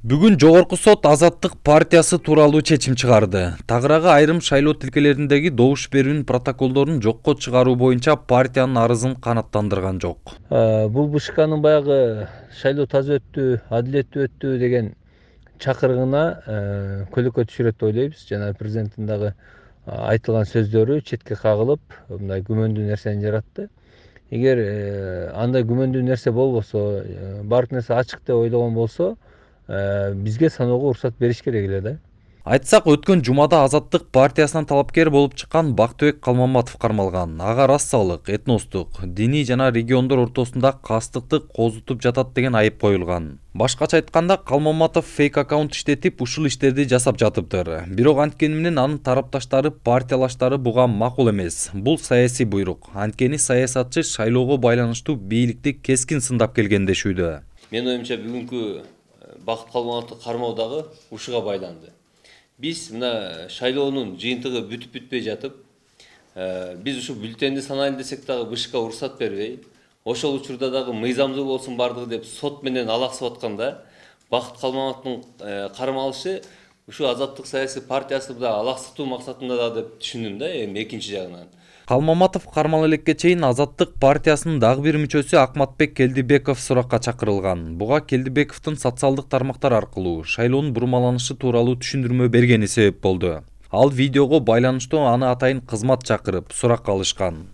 Бүгүн Жогорку сот Азаттык партиясы тууралуу чечим чыгарды. Тагыраагы айрым шайлоо тилкелериндеги добуш берүүнүн протоколдорун жокко чыгаруу боюнча партиянын арызын канааттандырган жок. Бул БШКнын баягы шайлоо таза өттү, адилеттүү өттү деген чакырыгына көлөкө түшүрөт деп ойлойбуз. Жана президенттин дагы айтылган сөздөрү четке кагылып, мындай күмөндүү нерсени жаратты. Эгер андай күмөндүү нерсе болбосо, баардык нерсе ачык деп ойлогон болсо, бизге саноого уруксат бериш керек эле да. Айтсак, өткөн жумада Азаттык партиясынан талапкер болуп чыккан Бактыбек Калмаматов кармалган. Ага расалык, этностук, диний жана региондор ортосунда кастыкты козутуп жатат деген айып коюлган. Башкача айтканда, Калмаматов фейк аккаунт иштетип, ушул иштерди жасап жатыптыр. Бирок анткени менен анын тарапташтары, партиялаштары буга макул эмес. Бул саясий буйрук. Анткени саясатчы шайлоого байланыштуу бийликти кескин сындап келген дешүүдө. Менин оюмча бүгүнкү Бакыт Калмаматовду кармоо дагы ушуга байланды. Биз мына шайлоонун жыйынтыгы бүтүп-бүтпөй жатып, биз ушу бюллетенди санайлы десек дагы БШК уруксат бербей, ошол учурда дагы мыйзамдуу болсун бардыгы деп сот менен алаксып атканда, Бакыт Калмаматовдун кармалышы ушу Азаттык саясий партиясы да алаксытуу максатында да деп түшүндүм да, эми экинчи жагынан. Калмаматов кармала элекке чейин Азаттык партиясынын дагы бир мүчөсү Акматбек Келдибеков суракка чакырылган. Буга Келдибековдун социалдык тармактар аркылуу шайлоонун бурмаланышы тууралуу түшүндүрмө бергени себеп болду. Ал видеого байланыштуу аны атайын кызмат чакырып, сурак алышкан.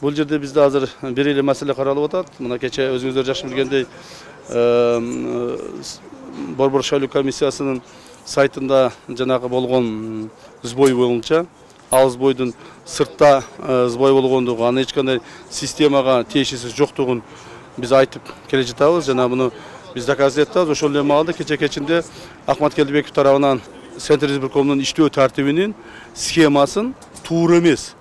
Бул жерде бизде азыр бир эле маселе каралып атат. Мына кече өзүңүздөр жакшы билгендей, Борбор шайлоо комиссиясынын сайтында жанагы болгон сбой боюнча, ал сбойдун сыртта сбой болгондугу, аны эч кандай системага тиешеси жоктугун биз айтып келе жатабыз. Жана муну биз доказать этебиз. Ошол эле маалда кече-кечинде Акмат Келдибеков тарабынан Центр избиркомунун иштөө тартибинин схемасын туура эмес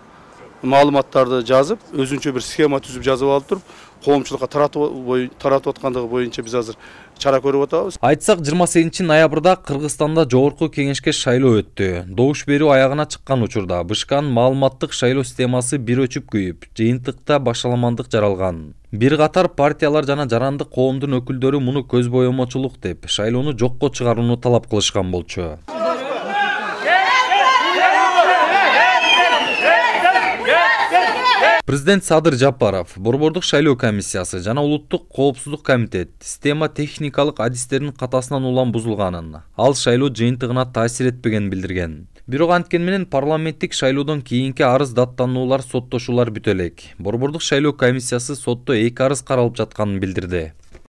маалыматтарды жазып, өзүнчө бир схема түзүп жазып алып туруп, коомчулукка таратып аткандыгы боюнча биз азыр чара көрүп атабыз. Айтсак, 28 ноябрда Кыргызстанда Жогорку кеңешке шайлоо өттү. Добуш берүү аягына чыккан учурда БШКнын маалыматтык шайлоо системасы бир өчүп күйүп, жыйынтыкта башаламандык жаралган. Бир катар партиялар жана жарандык коомдун өкүлдөрү муну көз боемочулук деп, шайлоону жокко чыгарууну талап кылышкан болчу. Президент Садыр Жапаров, Борбордук шайлоо комиссиясы жана Улуттук коопсуздук комитет система техникалык адистердин катасынан улам бузулганын, ал шайлоо жыйынтыгына таасир этпеген билдирген. Бирок анткени менен парламенттик шайлоодон кийинки арыз даттануулар, соттошуулар бүтө элек. Борбордук шайлоо комиссиясы сотто 2 арыз каралып жатканын билдирди.